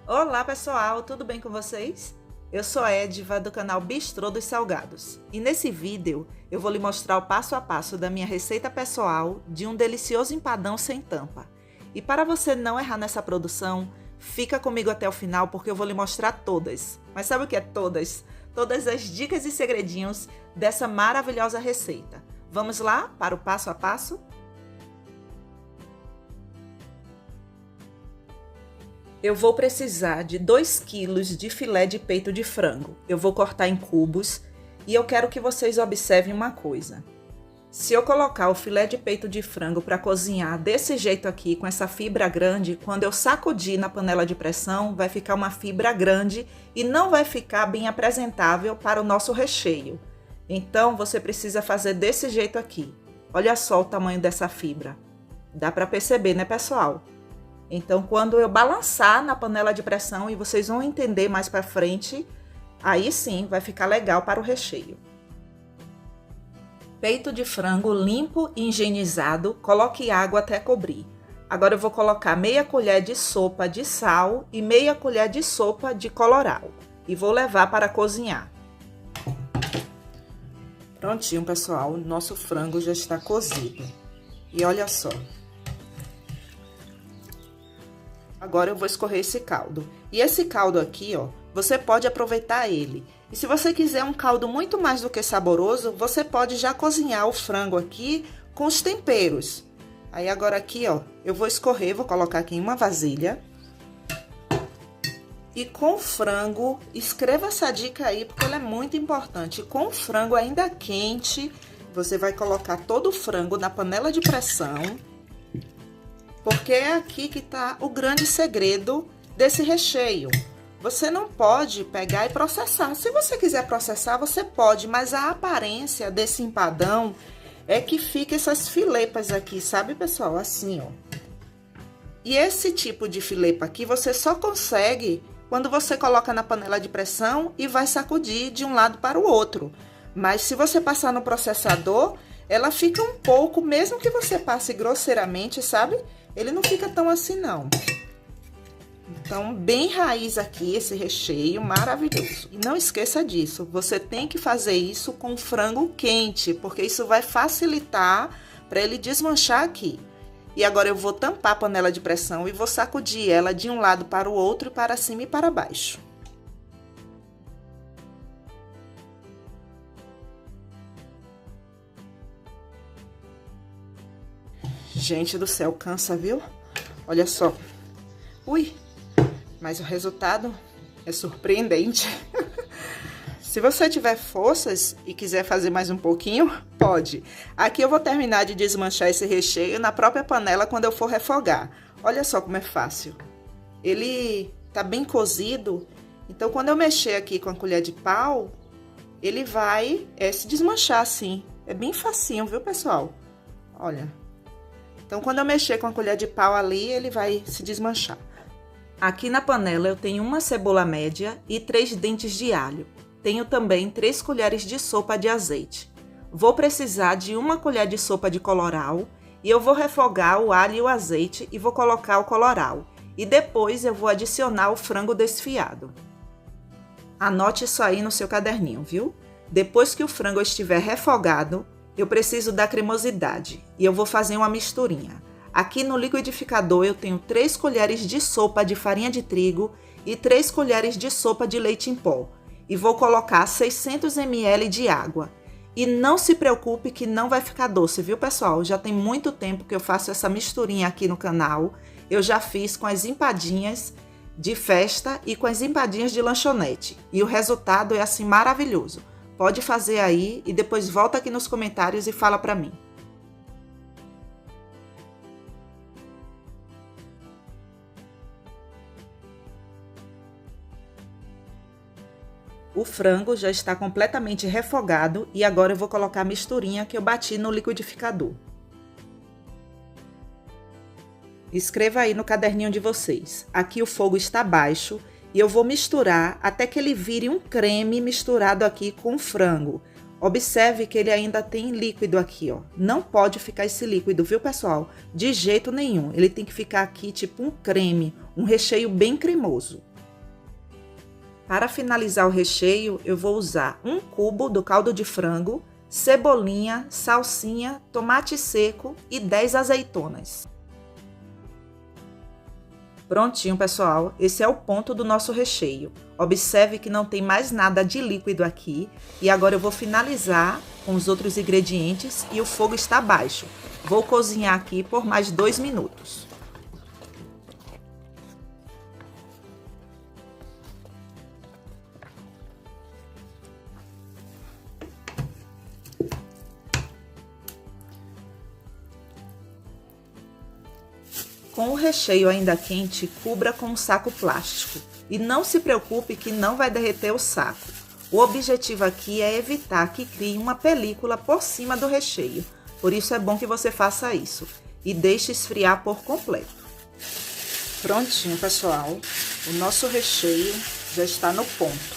Olá pessoal, tudo bem com vocês? Eu sou a Ediva do canal Bistrô dos Salgados e nesse vídeo eu vou lhe mostrar o passo a passo da minha receita pessoal de um delicioso empadão sem tampa. E para você não errar nessa produção, fica comigo até o final porque eu vou lhe mostrar todas. Mas sabe o que é todas? Todas as dicas e segredinhos dessa maravilhosa receita. Vamos lá para o passo a passo? Eu vou precisar de 2 kg de filé de peito de frango. Eu vou cortar em cubos e eu quero que vocês observem uma coisa. Se eu colocar o filé de peito de frango para cozinhar desse jeito aqui, com essa fibra grande, quando eu sacudir na panela de pressão, vai ficar uma fibra grande e não vai ficar bem apresentável para o nosso recheio. Então, você precisa fazer desse jeito aqui. Olha só o tamanho dessa fibra. Dá para perceber, né, pessoal? Então, quando eu balançar na panela de pressão, e vocês vão entender mais para frente, aí sim vai ficar legal para o recheio. Peito de frango limpo e higienizado, coloque água até cobrir. Agora eu vou colocar meia colher de sopa de sal e meia colher de sopa de colorau. E vou levar para cozinhar. Prontinho, pessoal, nosso frango já está cozido. E olha só. Agora eu vou escorrer esse caldo. E esse caldo aqui, ó, você pode aproveitar ele. E se você quiser um caldo muito mais do que saboroso, você pode já cozinhar o frango aqui com os temperos. Aí agora aqui, ó, eu vou escorrer, vou colocar aqui em uma vasilha. E com o frango, escreva essa dica aí, porque ela é muito importante. Com o frango ainda quente, você vai colocar todo o frango na panela de pressão. Porque é aqui que tá o grande segredo desse recheio. Você não pode pegar e processar. Se você quiser processar, você pode, mas a aparência desse empadão é que fica essas filepas aqui, sabe, pessoal? Assim, ó. E esse tipo de filepa aqui você só consegue quando você coloca na panela de pressão e vai sacudir de um lado para o outro. Mas se você passar no processador, ela fica um pouco, mesmo que você passe grosseiramente, sabe? Ele não fica tão assim, não. Então, bem raiz aqui esse recheio, maravilhoso. E não esqueça disso, você tem que fazer isso com frango quente, porque isso vai facilitar para ele desmanchar aqui. E agora eu vou tampar a panela de pressão e vou sacudir ela de um lado para o outro, para cima e para baixo. Gente do céu, cansa, viu? Olha só. Ui, mas o resultado é surpreendente. Se você tiver forças e quiser fazer mais um pouquinho, pode. Aqui eu vou terminar de desmanchar esse recheio na própria panela quando eu for refogar. Olha só como é fácil. Ele tá bem cozido, então quando eu mexer aqui com a colher de pau, ele vai se desmanchar assim. É bem facinho, viu, pessoal? Olha. Então, quando eu mexer com a colher de pau ali, ele vai se desmanchar. Aqui na panela eu tenho uma cebola média e 3 dentes de alho. Tenho também 3 colheres de sopa de azeite. Vou precisar de 1 colher de sopa de colorau e eu vou refogar o alho e o azeite e vou colocar o colorau. E depois eu vou adicionar o frango desfiado. Anote isso aí no seu caderninho, viu? Depois que o frango estiver refogado, eu preciso da cremosidade e eu vou fazer uma misturinha. Aqui no liquidificador eu tenho 3 colheres de sopa de farinha de trigo e 3 colheres de sopa de leite em pó. E vou colocar 600 ml de água. E não se preocupe que não vai ficar doce, viu, pessoal? Já tem muito tempo que eu faço essa misturinha aqui no canal. Eu já fiz com as empadinhas de festa e com as empadinhas de lanchonete. E o resultado é assim maravilhoso. Pode fazer aí e depois volta aqui nos comentários e fala pra mim. O frango já está completamente refogado e agora eu vou colocar a misturinha que eu bati no liquidificador. Escreva aí no caderninho de vocês. Aqui o fogo está baixo. E eu vou misturar até que ele vire um creme misturado aqui com o frango. Observe que ele ainda tem líquido aqui, ó. Não pode ficar esse líquido, viu, pessoal? De jeito nenhum. Ele tem que ficar aqui tipo um creme, um recheio bem cremoso. Para finalizar o recheio, eu vou usar 1 cubo do caldo de frango, cebolinha, salsinha, tomate seco e 10 azeitonas. Prontinho, pessoal, esse é o ponto do nosso recheio. Observe que não tem mais nada de líquido aqui. E agora eu vou finalizar com os outros ingredientes e o fogo está baixo. Vou cozinhar aqui por mais 2 minutos. Com o recheio ainda quente, cubra com um saco plástico. E não se preocupe que não vai derreter o saco. O objetivo aqui é evitar que crie uma película por cima do recheio. Por isso é bom que você faça isso. E deixe esfriar por completo. Prontinho, pessoal. O nosso recheio já está no ponto.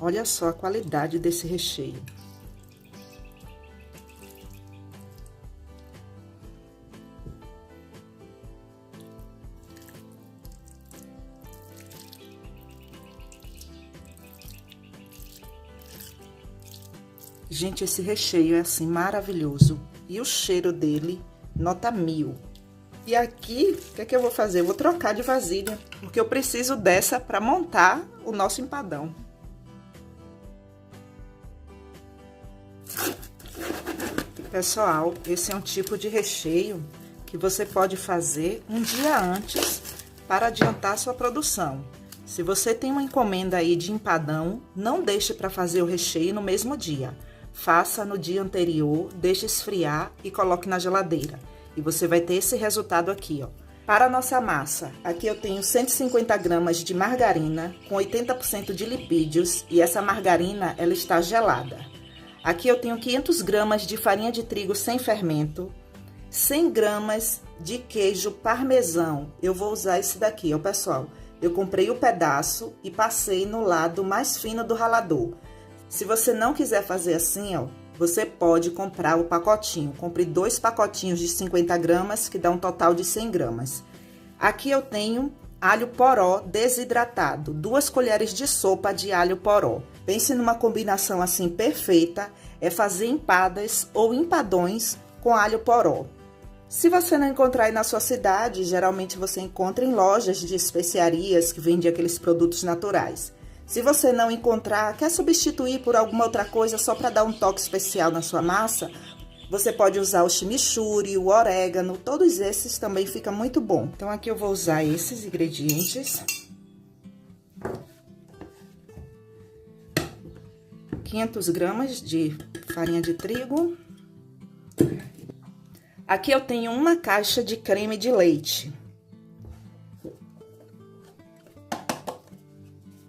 Olha só a qualidade desse recheio. Gente, esse recheio é assim maravilhoso. E o cheiro dele, nota 1000. E aqui, o que é que eu vou fazer? Eu vou trocar de vasilha, porque eu preciso dessa para montar o nosso empadão. Pessoal, esse é um tipo de recheio que você pode fazer um dia antes para adiantar sua produção. Se você tem uma encomenda aí de empadão, não deixe para fazer o recheio no mesmo dia. Faça no dia anterior, deixe esfriar e coloque na geladeira. E você vai ter esse resultado aqui, ó. Para a nossa massa, aqui eu tenho 150 gramas de margarina com 80% de lipídios e essa margarina, ela está gelada. Aqui eu tenho 500 gramas de farinha de trigo sem fermento, 100 gramas de queijo parmesão. Eu vou usar esse daqui, ó, pessoal. Eu comprei o pedaço e passei no lado mais fino do ralador. Se você não quiser fazer assim, ó, você pode comprar o pacotinho. Compre 2 pacotinhos de 50 gramas, que dá um total de 100 gramas. Aqui eu tenho alho poró desidratado, 2 colheres de sopa de alho poró. Pense numa combinação assim perfeita, é fazer empadas ou empadões com alho poró. Se você não encontrar aí na sua cidade, geralmente você encontra em lojas de especiarias que vendem aqueles produtos naturais. Se você não encontrar, quer substituir por alguma outra coisa só para dar um toque especial na sua massa, você pode usar o chimichurri, o orégano, todos esses também fica muito bom. Então aqui eu vou usar esses ingredientes. 500 gramas de farinha de trigo. Aqui eu tenho 1 caixa de creme de leite.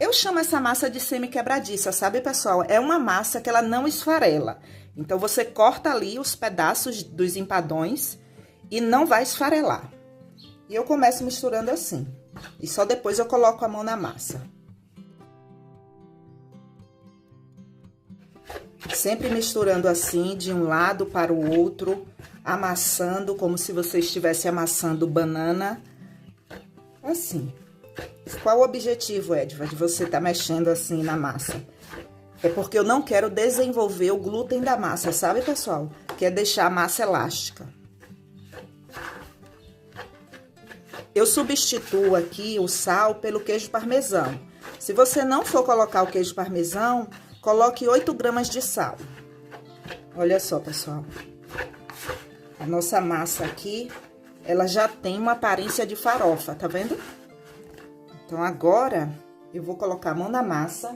Eu chamo essa massa de semi-quebradiça, sabe, pessoal? É uma massa que ela não esfarela. Então, você corta ali os pedaços dos empadões e não vai esfarelar. E eu começo misturando assim. E só depois eu coloco a mão na massa. Sempre misturando assim, de um lado para o outro, amassando como se você estivesse amassando banana. Assim. Qual o objetivo, Edva, de você estar mexendo assim na massa? É porque eu não quero desenvolver o glúten da massa, sabe, pessoal? Que é deixar a massa elástica. Eu substituo aqui o sal pelo queijo parmesão. Se você não for colocar o queijo parmesão, coloque 8 gramas de sal. Olha só, pessoal. A nossa massa aqui, ela já tem uma aparência de farofa, tá vendo? Então, agora, eu vou colocar a mão na massa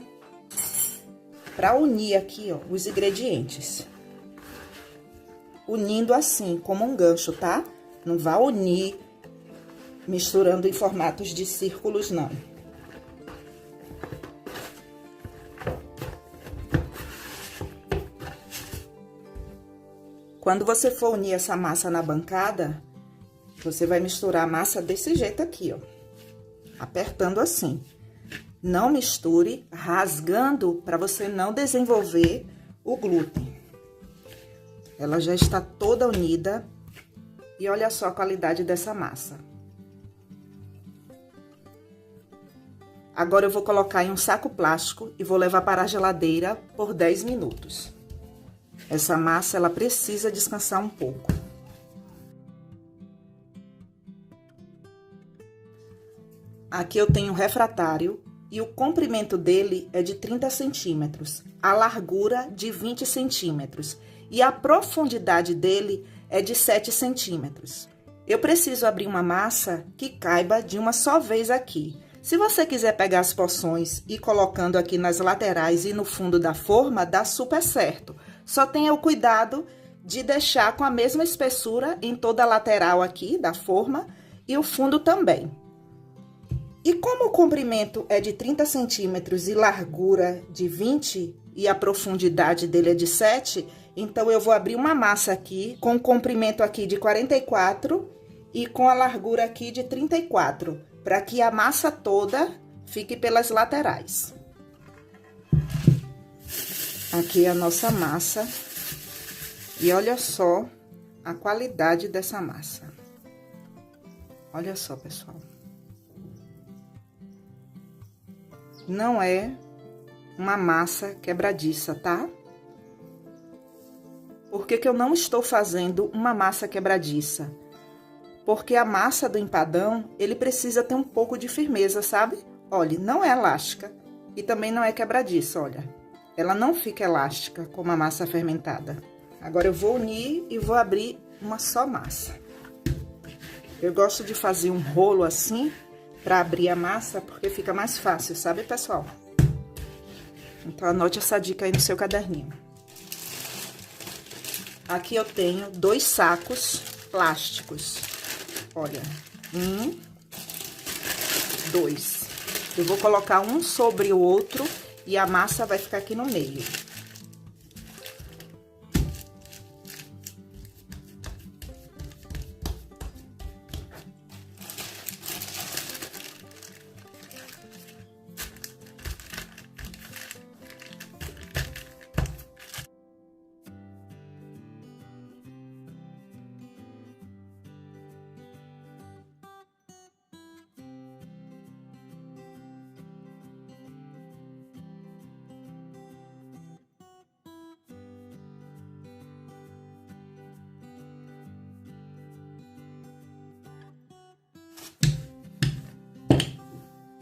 para unir aqui, ó, os ingredientes. Unindo assim, como um gancho, tá? Não vá unir misturando em formatos de círculos, não. Quando você for unir essa massa na bancada, você vai misturar a massa desse jeito aqui, ó. Apertando assim. Não misture rasgando para você não desenvolver o glúten. Ela já está toda unida e olha só a qualidade dessa massa. Agora eu vou colocar em um saco plástico e vou levar para a geladeira por 10 minutos. Essa massa, ela precisa descansar um pouco. Aqui eu tenho um refratário e o comprimento dele é de 30 centímetros, a largura de 20 centímetros e a profundidade dele é de 7 centímetros. Eu preciso abrir uma massa que caiba de uma só vez aqui. Se você quiser pegar as porções e ir colocando aqui nas laterais e no fundo da forma, dá super certo. Só tenha o cuidado de deixar com a mesma espessura em toda a lateral aqui da forma e o fundo também. E como o comprimento é de 30 centímetros e largura de 20 e a profundidade dele é de 7, então eu vou abrir uma massa aqui com o comprimento aqui de 44 e com a largura aqui de 34, para que a massa toda fique pelas laterais. Aqui é a nossa massa. E olha só a qualidade dessa massa. Olha só, pessoal. Não é uma massa quebradiça, tá? Por que que eu não estou fazendo uma massa quebradiça? Porque a massa do empadão, ele precisa ter um pouco de firmeza, sabe? Olha, não é elástica e também não é quebradiça, olha. Ela não fica elástica como a massa fermentada. Agora eu vou unir e vou abrir uma só massa. Eu gosto de fazer um rolo assim para abrir a massa, porque fica mais fácil, sabe, pessoal? Então anote essa dica aí no seu caderninho. Aqui eu tenho 2 sacos plásticos. Olha, 1, 2. Eu vou colocar um sobre o outro e a massa vai ficar aqui no meio.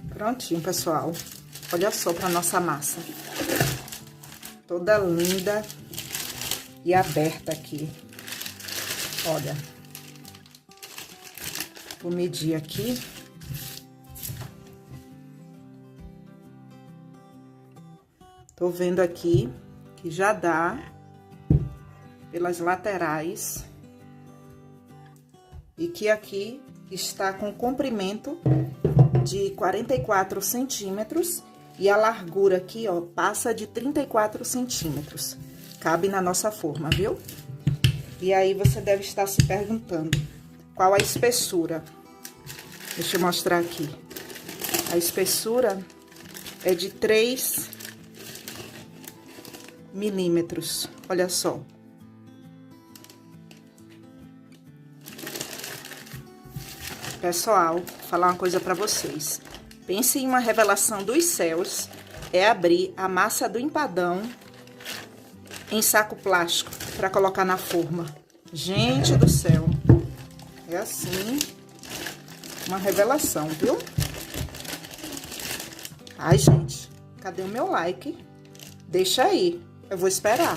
Prontinho, pessoal. Olha só pra nossa massa. Toda linda e aberta aqui. Olha. Vou medir aqui. Tô vendo aqui que já dá pelas laterais. E que aqui está com comprimento de 44 centímetros e a largura aqui, ó, passa de 34 centímetros. Cabe na nossa forma, viu? E aí você deve estar se perguntando qual a espessura. Deixa eu mostrar aqui. A espessura é de 3 milímetros. Olha só. Pessoal, vou falar uma coisa pra vocês. Pense em uma revelação dos céus, é abrir a massa do empadão em saco plástico pra colocar na forma. Gente do céu, é assim, uma revelação, viu? Ai, gente, cadê o meu like? Deixa aí, eu vou esperar.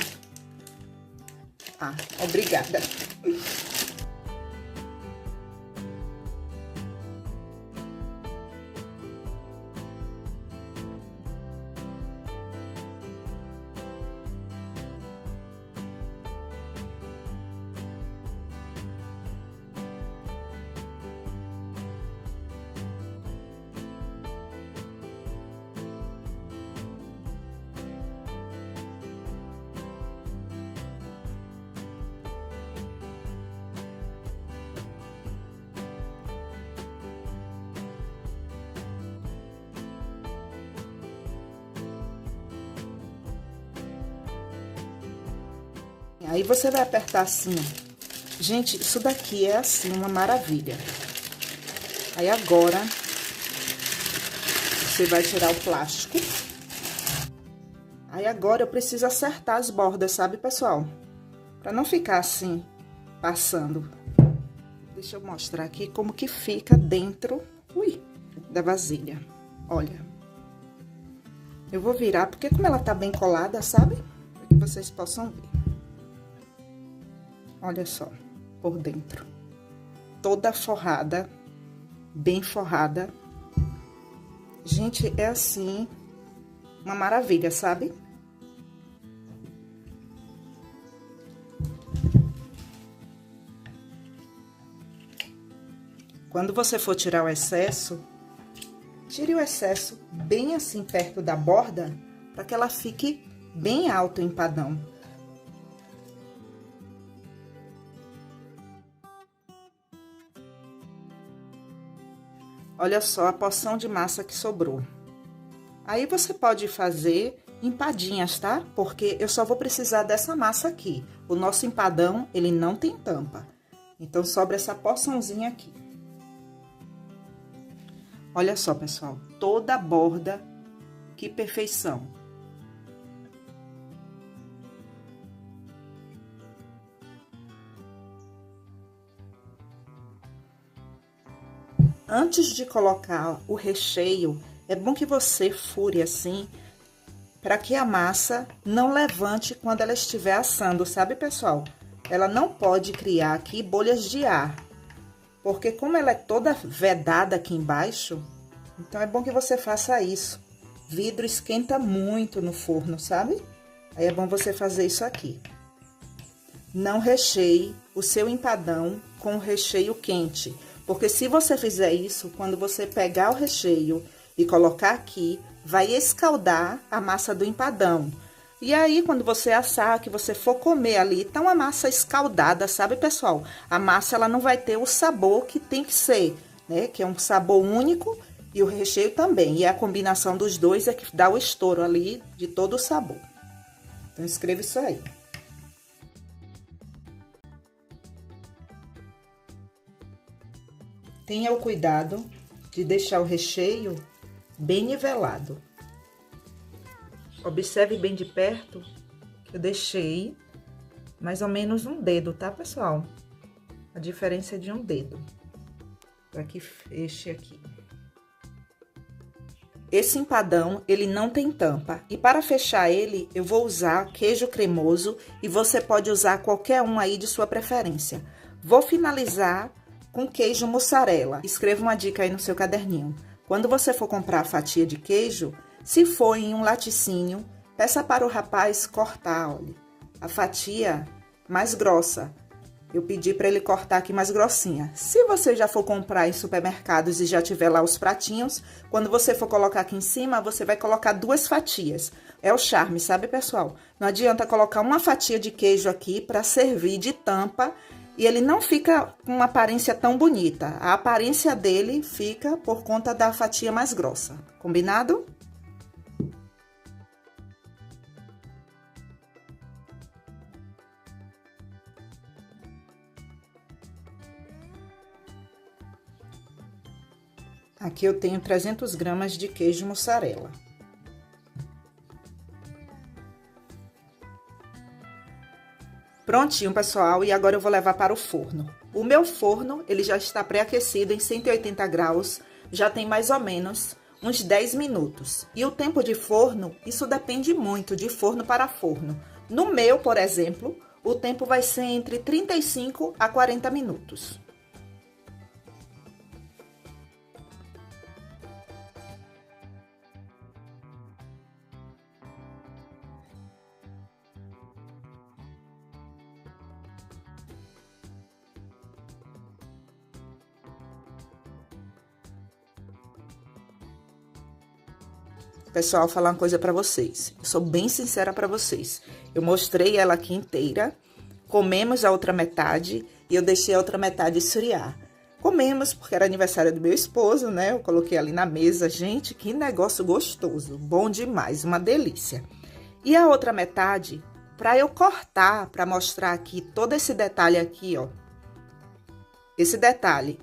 Ah, obrigada. Aí você vai apertar assim, ó. Gente, isso daqui é assim, uma maravilha. Aí agora, você vai tirar o plástico. Aí agora eu preciso acertar as bordas, sabe, pessoal? Pra não ficar assim, passando. Deixa eu mostrar aqui como que fica dentro, da vasilha. Olha. Eu vou virar, porque como ela tá bem colada, sabe? Para que vocês possam ver. Olha só, por dentro. Toda forrada, bem forrada. Gente, é assim, uma maravilha, sabe? Quando você for tirar o excesso, tire o excesso bem assim perto da borda, para que ela fique bem alto o empadão. Olha só a porção de massa que sobrou. Aí você pode fazer empadinhas, tá? Porque eu só vou precisar dessa massa aqui. O nosso empadão, ele não tem tampa. Então, sobra essa porçãozinha aqui. Olha só, pessoal, toda a borda, que perfeição. Antes de colocar o recheio, é bom que você fure assim, para que a massa não levante quando ela estiver assando, sabe, pessoal? Ela não pode criar aqui bolhas de ar. Porque como ela é toda vedada aqui embaixo, então é bom que você faça isso. Vidro esquenta muito no forno, sabe? Aí é bom você fazer isso aqui. Não recheie o seu empadão com o recheio quente. Porque se você fizer isso, quando você pegar o recheio e colocar aqui, vai escaldar a massa do empadão. E aí, quando você assar, que você for comer ali, tá uma massa escaldada, sabe, pessoal? A massa, ela não vai ter o sabor que tem que ser, né? Que é um sabor único e o recheio também. E a combinação dos dois é que dá o estouro ali de todo o sabor. Então, escreva isso aí. Tenha o cuidado de deixar o recheio bem nivelado. Observe bem de perto que eu deixei mais ou menos um dedo, tá, pessoal? A diferença é de um dedo, para que feche aqui. Esse empadão, ele não tem tampa. E para fechar ele, eu vou usar queijo cremoso e você pode usar qualquer um aí de sua preferência. Vou finalizar com queijo mussarela. Escreva uma dica aí no seu caderninho. Quando você for comprar a fatia de queijo, se for em um laticínio, peça para o rapaz cortar, olha, a fatia mais grossa. Eu pedi para ele cortar aqui mais grossinha. Se você já for comprar em supermercados e já tiver lá os pratinhos, quando você for colocar aqui em cima, você vai colocar 2 fatias. É o charme, sabe, pessoal? Não adianta colocar uma fatia de queijo aqui para servir de tampa e ele não fica com uma aparência tão bonita. A aparência dele fica por conta da fatia mais grossa. Combinado? Aqui eu tenho 300 gramas de queijo mussarela. Prontinho, pessoal, e agora eu vou levar para o forno. O meu forno, ele já está pré-aquecido em 180 graus, já tem mais ou menos uns 10 minutos. E o tempo de forno, isso depende muito de forno para forno. No meu, por exemplo, o tempo vai ser entre 35 a 40 minutos. Pessoal, falar uma coisa pra vocês. Eu sou bem sincera pra vocês. Eu mostrei ela aqui inteira, comemos a outra metade e eu deixei a outra metade esfriar. Comemos porque era aniversário do meu esposo, né? Eu coloquei ali na mesa. Gente, que negócio gostoso. Bom demais, uma delícia. E a outra metade, pra eu cortar, pra mostrar aqui todo esse detalhe aqui, ó. Esse detalhe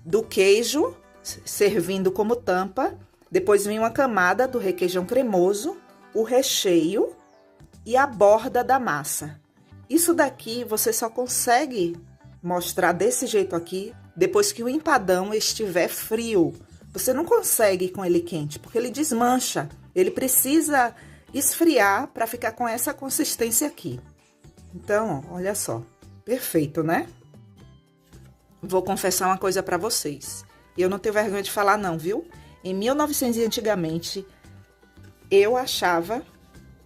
do queijo servindo como tampa Depois vem uma camada do requeijão cremoso, o recheio e a borda da massa. Isso daqui você só consegue mostrar desse jeito aqui depois que o empadão estiver frio. Você não consegue com ele quente, porque ele desmancha. Ele precisa esfriar para ficar com essa consistência aqui. Então, ó, olha só. Perfeito, né? Vou confessar uma coisa para vocês. E eu não tenho vergonha de falar não, viu? Em 1900 e antigamente, eu achava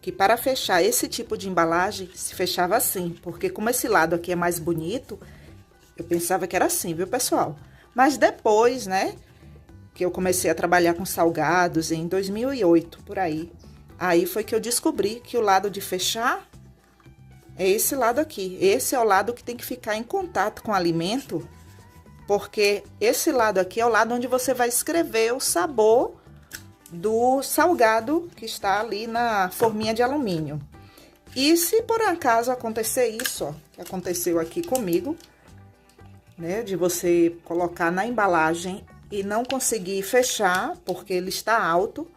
que para fechar esse tipo de embalagem, se fechava assim. Porque como esse lado aqui é mais bonito, eu pensava que era assim, viu, pessoal? Mas depois, né, que eu comecei a trabalhar com salgados em 2008, por aí. Aí foi que eu descobri que o lado de fechar é esse lado aqui. Esse é o lado que tem que ficar em contato com o alimento, porque esse lado aqui é o lado onde você vai escrever o sabor do salgado que está ali na forminha de alumínio. E se por acaso acontecer isso, ó, que aconteceu aqui comigo, né, de você colocar na embalagem e não conseguir fechar, porque ele está alto,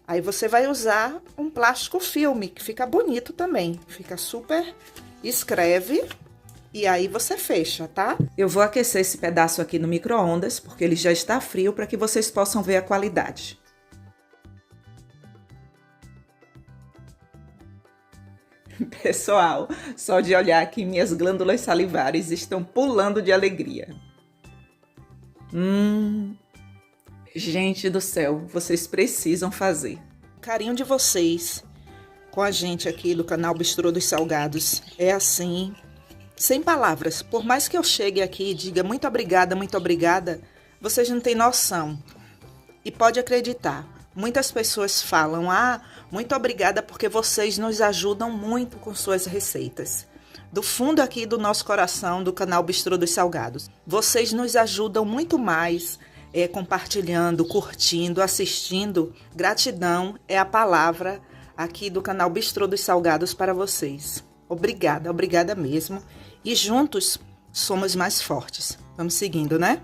aí você vai usar um plástico filme, que fica bonito também, fica super, escreve e aí você fecha, tá? Eu vou aquecer esse pedaço aqui no micro-ondas, porque ele já está frio, para que vocês possam ver a qualidade. Pessoal, só de olhar aqui, minhas glândulas salivares estão pulando de alegria. Gente do céu, vocês precisam fazer. O carinho de vocês com a gente aqui do canal Bistrô dos Salgados é assim, sem palavras. Por mais que eu chegue aqui e diga muito obrigada, vocês não têm noção. E pode acreditar, muitas pessoas falam, muito obrigada porque vocês nos ajudam muito com suas receitas. Do fundo aqui do nosso coração, do canal Bistrô dos Salgados. Vocês nos ajudam muito mais, compartilhando, curtindo, assistindo. Gratidão é a palavra aqui do canal Bistrô dos Salgados para vocês. Obrigada, obrigada mesmo. E juntos somos mais fortes. Vamos seguindo, né?